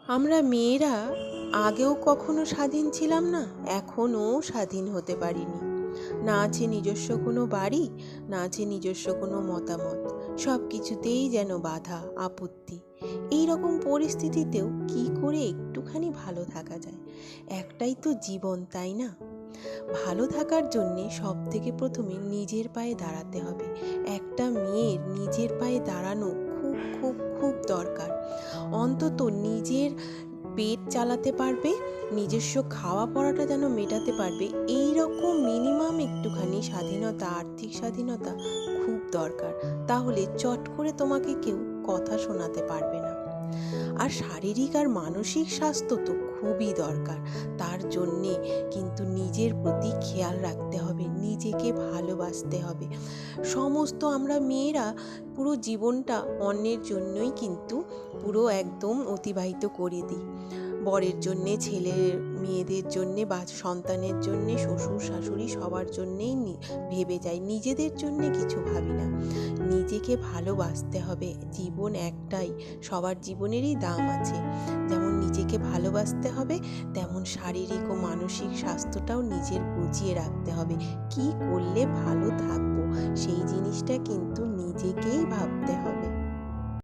আমরা মেয়েরা আগেও কখনো স্বাধীন ছিলাম না, এখনও স্বাধীন হতে পারিনি। না আছে নিজস্ব কোনো বাড়ি, না আছে নিজস্ব কোনো মতামত, সব কিছুতেই যেন বাধা আপত্তি। এই রকম পরিস্থিতিতেও কি করে একটুখানি ভালো থাকা যায়? একটাই তো জীবন, তাই না? ভালো থাকার জন্যে সব থেকে প্রথমে নিজের পায়ে দাঁড়াতে হবে। একটা মেয়ের নিজের পায়ে দাঁড়ানো খুব খুব খুব দরকার। অন্তত নিজের পেট চালাতে পারবে, নিজস্ব খাওয়া পড়াটা যেন মেটাতে পারবে, এই রকম মিনিমাম একটুখানি স্বাধীনতা, আর্থিক স্বাধীনতা খুব দরকার। তাহলে চট করে তোমাকে কেউ কথা শোনাতে পারবে না। আর শারীরিক আর মানসিক স্বাস্থ্য তো খুবই দরকার। তার জন্যে কিন্তু নিজের প্রতি খেয়াল রাখতে হবে, নিজেকে ভালোবাসতে হবে। সমস্ত আমরা মেয়েরা পুরো জীবনটা অন্যের জন্যই কিন্তু পুরো একদম অতিবাহিত করে দিই। বরের জন্যে, ছেলের মেয়েদের জন্যে বা সন্তানের জন্যে, শ্বশুর শাশুড়ি সবার জন্যেই ভেবে যাই, নিজেদের জন্যে কিছু ভাবি না। নিজেকে ভালোবাসতে হবে, জীবন একটাই, সবার জীবনেরই দাম আছে। যেমন নিজেকে ভালোবাসতে হবে, তেমন শারীরিক ও মানসিক স্বাস্থ্যটাও নিজের বুঝিয়ে রাখতে হবে। কি করলে ভালো থাকবো সেই জিনিসটা কিন্তু নিজেকেই ভাবতে হবে।